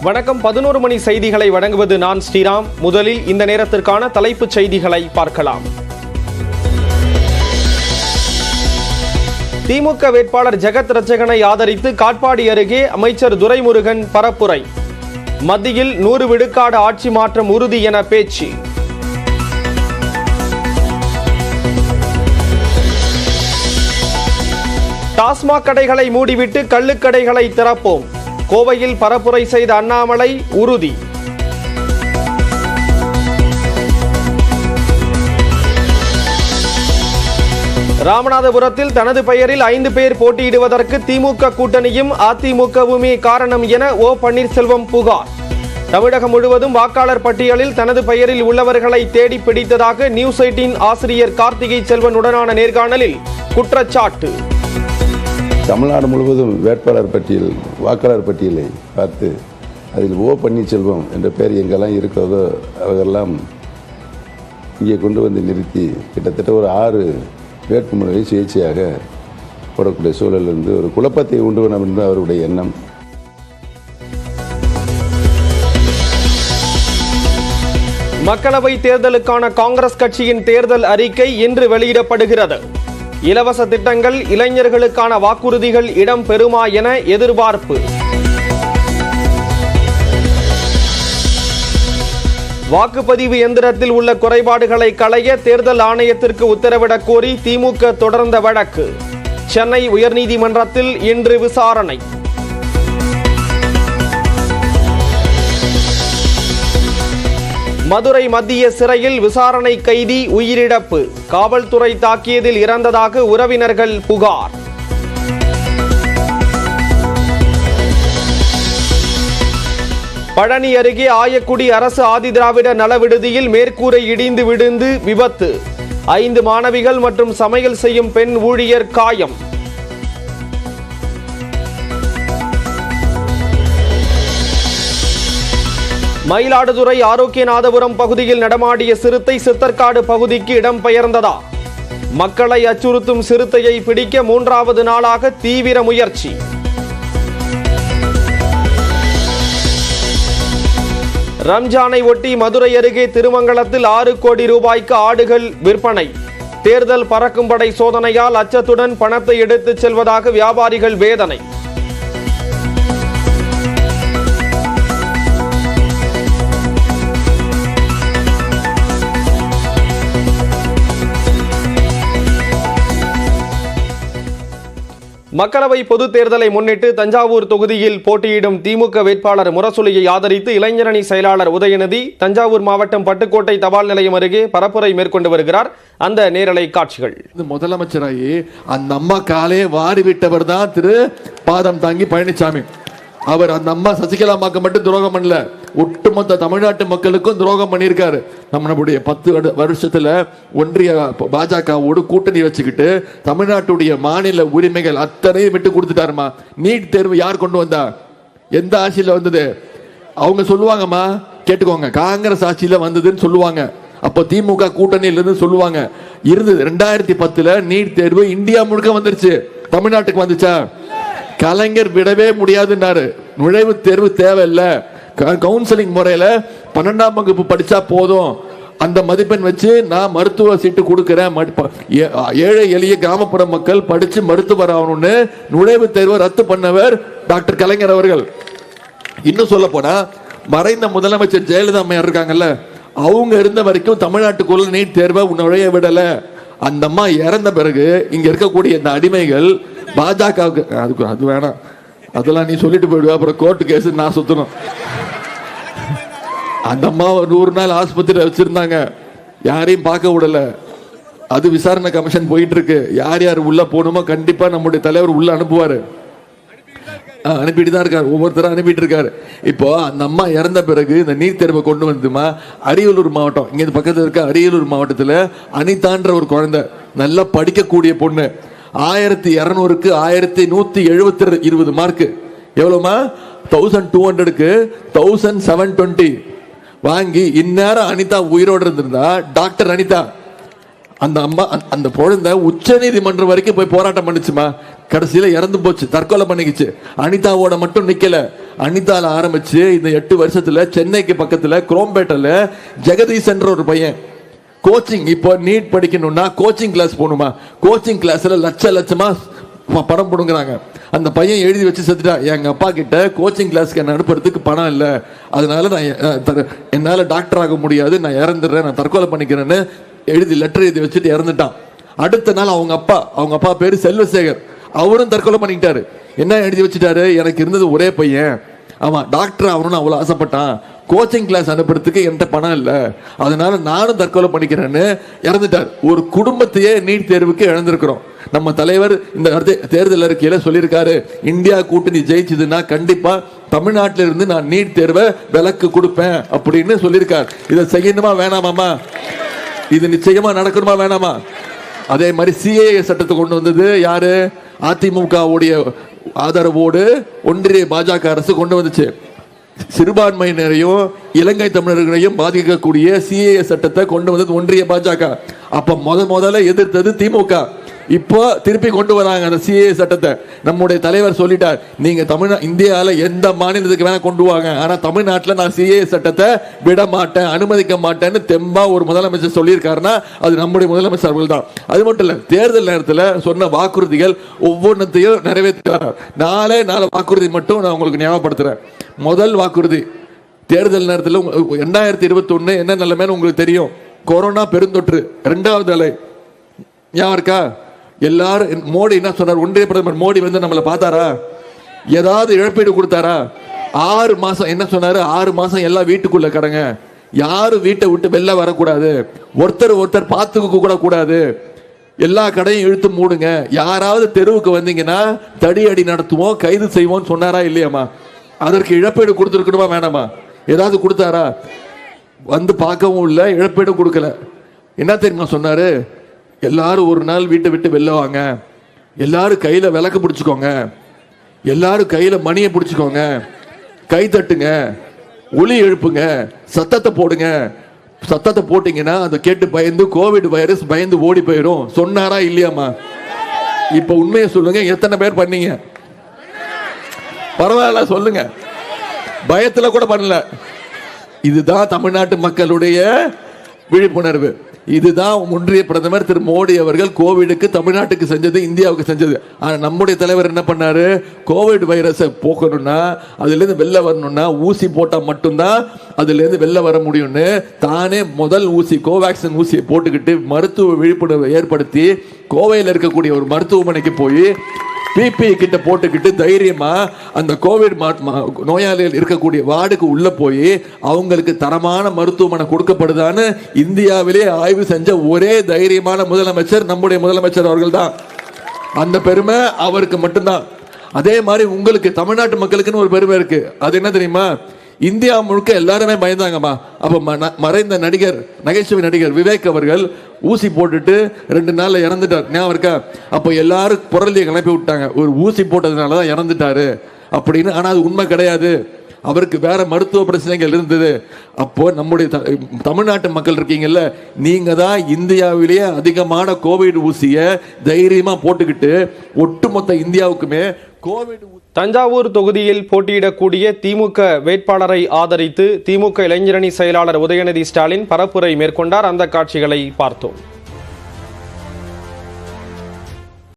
வணக்கம். 11 மணி செய்திகளை வழங்குவது நான் ஸ்ரீராம். முதலில் இந்த நேரத்திற்கான தலைப்புச் செய்திகளை பார்க்கலாம். திமுக வேட்பாளர் ஜெகத் ரட்சகனை ஆதரித்து காட்பாடி அருகே அமைச்சர் துரைமுருகன் பரப்புரை. மத்தியில் 100 விழுக்காடு ஆட்சி மாற்றம் உறுதி என பேச்சு. டாஸ்மாக் கடைகளை மூடிவிட்டு கள்ளுக்கடைகளை திறப்போம். கோவையில் பரப்புரை செய்த அண்ணாமலை உறுதி. ராமநாதபுரத்தில் தனது பெயரில் 5 பேர் போட்டியிடுவதற்கு திமுக கூட்டணியும் அதிமுகவுமே காரணம் என ஓ பன்னீர்செல்வம் புகார். தமிழகம் முழுவதும் வாக்காளர் பட்டியலில் தனது பெயரில் உள்ளவர்களை தேடி பிடித்ததாக நியூஸ் 18 ஆசிரியர் கார்த்திகை செல்வனுடனான நேர்காணலில் குற்றச்சாட்டு. தமிழ்நாடு முழுவதும் வேட்பாளர் பட்டியல் வாக்காளர் பட்டியலை பார்த்து அதில் ஓ பன்னீர்செல்வம் என்ற பெயர் எங்கெல்லாம் இருக்கிறதோ அவர்களெல்லாம் இங்கே கொண்டு வந்து நிறுத்தி கிட்டத்தட்ட ஒரு 6 வேட்புமனுவை சுயேட்சையாக போடக்கூடிய சூழலிருந்து ஒரு குழப்பத்தை உண்டு பண்ண என்று அவருடைய எண்ணம். மக்களவை தேர்தலுக்கான காங்கிரஸ் கட்சியின் தேர்தல் அறிக்கை இன்று வெளியிடப்படுகிறது. இலவச திட்டங்கள், இளைஞர்களுக்கான வாக்குறுதிகள் இடம் பெறுமா என எதிர்பார்ப்பு. வாக்குப்பதிவு எந்திரத்தில் உள்ள குறைபாடுகளை களைய தேர்தல் ஆணையத்திற்கு உத்தரவிடக் கோரி திமுக தொடர்ந்த வழக்கு. சென்னை உயர்நீதிமன்றத்தில் இன்று விசாரணை. மதுரை மத்திய சிறையில் விசாரணை கைதி உயிரிழப்பு. காவல்துறை தாக்கியதில் இறந்ததாக உறவினர்கள் புகார். பழனி அருகே ஆயக்குடி அரசு ஆதிதிராவிட நல விடுதியில் மேற்கூரை இடிந்து விழுந்து விபத்து. 5 மாணவிகள் மற்றும் சமையல் செய்யும் பெண் ஊழியர் காயம். மயிலாடுதுறை ஆரோக்கியநாதபுரம் பகுதியில் நடமாடிய சிறுத்தை சித்தர்காடு பகுதிக்கு இடம்பெயர்ந்ததா? மக்களை அச்சுறுத்தும் சிறுத்தையை பிடிக்க 3வது நாளாக தீவிர முயற்சி. ரம்ஜானை ஒட்டி மதுரை அருகே திருமங்கலத்தில் 6 கோடி ரூபாய்க்கு ஆடுகள் விற்பனை. தேர்தல் பறக்கும் படை சோதனையால் அச்சத்துடன் பணத்தை எடுத்துச் செல்வதாக வியாபாரிகள் வேதனை. மக்களவை பொதுத் தேர்தலை முன்னிட்டு தஞ்சாவூர் தொகுதியில் போட்டியிடும் திமுக வேட்பாளர் முரசொலியை ஆதரித்து இளைஞரணி செயலாளர் உதயநிதி தஞ்சாவூர் மாவட்டம் பட்டுக்கோட்டை தபால் நிலையம் அருகே பரப்புரை மேற்கொண்டு வருகிறார். அந்த நேரலை காட்சிகள். முதலமைச்சராகி அந்த அம்மா காலே வாரி விட்டவர் தான் திரு பாதம் தாங்கி பழனிசாமி. அவர் அந்த அம்மா சசிகலா அம்மாக்கு மட்டும் துரோகம் பண்ணல, ஒட்டுமொத்த தமிழ்நாட்டு மக்களுக்கும் துரோகம் பண்ணியிருக்காரு. நம்மளுடைய 10 வருஷத்துல ஒன்றிய பாஜகவோடு கூட்டணி வச்சுக்கிட்டு தமிழ்நாட்டுடைய மாநில உரிமைகள் அத்தனையும் விட்டு கொடுத்துட்டாருமா. நீட் தேர்வு யார் கொண்டு வந்தா? எந்த ஆட்சியில வந்தது? அவங்க சொல்லுவாங்கம்மா, கேட்டுக்கோங்க, காங்கிரஸ் ஆட்சியில வந்ததுன்னு சொல்லுவாங்க. அப்போ திமுக கூட்டணியில இருந்து சொல்லுவாங்க இருந்தது. 2010 நீட் தேர்வு இந்தியா முழுக்க வந்துருச்சு, தமிழ்நாட்டுக்கு வந்துச்சா? கலைஞர் விடவே முடியாதுன்னாரு. நுழைவுத் தேர்வு தேவையில்லை, கவுன்சிலிங் முறையில 12ஆம் வகுப்பு படிச்சா போதும், அந்த மதிப்பெண் வச்சு நான் மருத்துவ சீட்டு கொடுக்கிறேன், ஏழை எளிய கிராமப்புற மக்கள் படிச்சு மருத்துவர் ஆகணும்னு நுழைவுத் தேர்வை ரத்து பண்ணவர் டாக்டர் கலைஞர் அவர்கள். இன்னும் சொல்ல போனா மறைந்த முதலமைச்சர் ஜெயலலிதா அம்மையார் இருக்காங்கல்ல, அவங்க இருந்த வரைக்கும் தமிழ்நாட்டுக்குள்ள நீட் தேர்வை நுழைய விடல. அந்த அம்மா இறந்த பிறகு இங்க இருக்கக்கூடிய இந்த அடிமைகள் பாஜகவுக்கு அது வேணாம், அதெல்லாம் நீ சொல்லிட்டு போயிடுவா, அப்புறம் கோர்ட்டு கேஸ் நான் சுத்தணும். அந்த அம்மா 100 நாள் ஆஸ்பத்திரி வச்சிருந்தாங்க, யாரையும் பார்க்க விடல. அது விசாரணை கமிஷன் போயிட்டு இருக்கு. யார் யார் உள்ள போகணுமோ கண்டிப்பா நம்முடைய தலைவர் உள்ள அனுப்புவாரு, அனுப்பிட்டு தான் இருக்காரு, ஒவ்வொருத்தரும் அனுப்பிட்டு இருக்காரு. இப்போ அந்த அம்மா இறந்த பிறகு இந்த நீட் தேர்வை கொண்டு வந்துமா அரியலூர் மாவட்டம், இங்க பக்கத்தில் இருக்க அரியலூர் மாவட்டத்தில் அனிதான்ற ஒரு குழந்தை, நல்லா படிக்கக்கூடிய பொண்ணு, 1200க்கு 1120 மார்க்கு. எவ்வளவுமா? 1200க்கு 1720 வாங்கி இந்நேரம் அனிதா உயிரோடு இருந்திருந்தா டாக்டர் அனிதா. அந்த அம்மா அந்த குழந்தை உச்ச நீதிமன்றம் வரைக்கும் போய் போராட்டம் பண்ணுச்சுமா, கடைசியில இறந்து போச்சு, தற்கொலை பண்ணிக்கிச்சு. அனிதாவோட மட்டும் நிக்கல, அனிதால ஆரம்பிச்சு இந்த 8 வருஷத்துல சென்னைக்கு பக்கத்துல குரோம்பேட்டில் ஜெகதீஷ் என்ற ஒரு பையன் கோச்சிங், இப்போ நீட் படிக்கணும்னா கோச்சிங் கிளாஸ் போகணுமா, கோச்சிங் கிளாஸ்ல லட்சமா பணம் போடுங்கிறாங்க. அந்த பையன் எழுதி வச்சு செத்துட்டா, எங்க அப்பா கிட்ட கோச்சிங் கிளாஸ்க்கு என்ன அனுப்புறதுக்கு பணம் இல்லை, அதனால நான் என்னால டாக்டர் ஆக முடியாது, நான் இறந்துடுறேன், நான் தற்கொலை பண்ணிக்கிறேன்னு லெட்டர் எழுதி வச்சுட்டு இறந்துட்டான். அடுத்த நாள் அவங்க அப்பா பேரு செல்வசேகர், அவரும் தற்கொலை பண்ணிக்கிட்டாரு. என்ன எழுதி வச்சுட்டாரு, எனக்கு இருந்தது ஒரே பையன், ஆமா டாக்டர் ஆகணும்னு அவ்வளவு ஆசைப்பட்டான், கோச்சிங் கிளாஸ் அனுப்புறதுக்கு என்கிட்ட பணம் இல்லை, அதனால நானும் தற்கொலை பண்ணிக்கிறேன்னு இறந்துட்டார். ஒரு குடும்பத்தையே நீட் தேர்வுக்கு இழந்திருக்கிறோம். நம்ம தலைவர் இந்த தேர்தல் அறிக்கையில சொல்லியிருக்காரு, இந்தியா கூட்டணி ஜெயிச்சதுன்னா கண்டிப்பா தமிழ்நாட்டில இருந்து நான் நீட் தேர்வை விலக்கு கொடுப்பேன் அப்படின்னு சொல்லியிருக்கார். இதை செய்யணுமா வேணாமாமா? இது நிச்சயமா நடக்கணுமா வேணாமா? அதே மாதிரி சிஏஏ சட்டத்தை கொண்டு வந்தது யாரு? அதிமுகவுடைய ஆதரவோடு ஒன்றிய பாஜக அரசு கொண்டு வந்துச்சு. சிறுபான்மையினரையும் இலங்கை தமிழர்களையும் பாதிக்கக்கூடிய சிஏஏ சட்டத்தை கொண்டு வந்தது ஒன்றிய பாஜக. அப்ப முதல்ல எதிர்த்தது திமுக. இப்போ திருப்பி கொண்டு வராங்க அந்த சிஏஏ சட்டத்தை. நம்முடைய தலைவர் சொல்லிட்டார், நீங்க இந்தியால எந்த மாநிலத்துக்கு வேணா கொண்டு வாங்க, ஆனா தமிழ்நாட்டில் நான் சிஏஏ சட்டத்தை விட மாட்டேன், அனுமதிக்க மாட்டேன்னு தெம்பா ஒரு முதலமைச்சர் சொல்லியிருக்காருன்னா அது நம்முடைய முதலமைச்சர் அவர்கள் தான். அது மட்டும் இல்ல, தேர்தல் நேரத்தில் சொன்ன வாக்குறுதிகள் ஒவ்வொன்றத்தையும் நிறைவேற்றார். நாலு வாக்குறுதி மட்டும் நான் உங்களுக்கு ஞாபகப்படுத்துறேன். முதல் வாக்குறுதி, தேர்தல் நேரத்தில் 2021 என்ன நிலைமைன்னு உங்களுக்கு தெரியும், கொரோனா பெருந்தொற்று 2வது அலை ஞாபகம் இருக்கா? எல்லாரும் மோடி என்ன சொன்னார், ஒன்றிய பிரதமர் மோடி வந்து நம்மளை பார்த்தாரா, ஏதாவது இழப்பீடு கொடுத்தாரா? 6 மாசம் என்ன சொன்னாரு, 6 மாசம் எல்லாம் வீட்டுக்குள்ள கடங்க, யாரும் வீட்டை விட்டு வெளில வரக்கூடாது, ஒருத்தர் பார்த்துக்க கூட கூடாது, எல்லா கடையும் இழுத்து மூடுங்க, யாராவது தெருவுக்கு வந்தீங்கன்னா தடி அடி நடத்துவோம், கைது செய்வோம் சொன்னாரா இல்லையாமா? அதற்கு இழப்பீடு கொடுத்துருக்கணுமா வேணாமா? ஏதாவது கொடுத்தாரா? வந்து பார்க்கவும் இல்லை, இழப்பீடு கொடுக்கல. என்ன தெரியுமா சொன்னாரு, எல்லாரும் ஒரு நாள் வீட்டை விட்டு வெளில வாங்க, எல்லாரும் கையில விளக்கு பிடிச்சுக்கோங்க, எல்லாரும் கையில மணியை பிடிச்சுக்கோங்க, கை தட்டுங்க, ஒலி எழுப்புங்க, சத்தத்தை போடுங்க, சத்தத்தை போட்டீங்கன்னா அதை கேட்டு பயந்து கோவிட் வைரஸ் பயந்து ஓடி போயிடும் சொன்னாரா இல்லையாமா? இப்ப உண்மையை சொல்லுங்க, எத்தனை பேர் பண்ணீங்க? பரவாயில்ல சொல்லுங்க, பயத்துல கூட பண்ணல. இதுதான் தமிழ்நாட்டு மக்களுடைய விழிப்புணர்வு. இதுதான் ஒன்றிய பிரதமர் திரு மோடி அவர்கள் கோவிடுக்கு தமிழ்நாட்டுக்கு செஞ்சது, இந்தியாவுக்கு செஞ்சது. ஆனா நம்முடைய தலைவர் என்ன பண்ணாரு, கோவிட் வைரஸை போக்கணும்னா அதுல இருந்து வெளில வரணும்னா ஊசி போட்டா மட்டும்தான் அதுல இருந்து வெளில வர முடியும்னு தானே முதல் ஊசி கோவேக்சின் ஊசியை போட்டுக்கிட்டு மருத்துவ விழிப்புணர்வை ஏற்படுத்தி கோவையில் இருக்கக்கூடிய ஒரு மருத்துவமனைக்கு போய் பிபி கிட்ட போட்டுக்கிட்டு தைரியமா அந்த கோவிட் நோயாளிகள் இருக்கக்கூடிய வார்டுக்கு உள்ள போய் அவங்களுக்கு தரமான மருத்துவமனை கொடுக்கப்படுதான்னு இந்தியாவிலே ஆய்வு செஞ்ச ஒரே தைரியமான முதலமைச்சர் நம்முடைய முதலமைச்சர் அவர்கள் தான். அந்த பெருமை அவருக்கு மட்டும்தான். அதே மாதிரி உங்களுக்கு தமிழ்நாட்டு மக்களுக்குன்னு ஒரு பெருமை இருக்கு. அது என்ன தெரியுமா, இந்தியா முழுக்க எல்லாருமே பயந்தாங்கம்மா. அப்ப மறைந்த நகைச்சுவை நடிகர் விவேக் அவர்கள் ஊசி போட்டுட்டு 2 நாள்ல இறந்துட்டார், ஞாபகம் இருக்கா? அப்ப எல்லாரும் புரளியை கிளப்பி விட்டாங்க, ஒரு ஊசி போட்டதுனாலதான் இறந்துட்டாரு அப்படின்னு. ஆனா அது உண்மை கிடையாது, அவருக்கு வேற மருத்துவ பிரச்சனைகள் இருந்தது. அப்போ நம்முடைய தமிழ்நாட்டு மக்கள் இருக்கீங்கல்ல, நீங்க தான் இந்தியாவிலேயே அதிகமான கோவிட் ஊசியை தைரியமா போட்டுக்கிட்டு ஒட்டுமொத்த இந்தியாவுக்குமே கோவிட். தஞ்சாவூர் தொகுதியில் போட்டியிடக்கூடிய திமுக வேட்பாளரை ஆதரித்து திமுக இளைஞரணி செயலாளர் உதயநிதி ஸ்டாலின் பரப்புரை மேற்கொண்டார். அந்த காட்சிகளை பார்த்தோம்.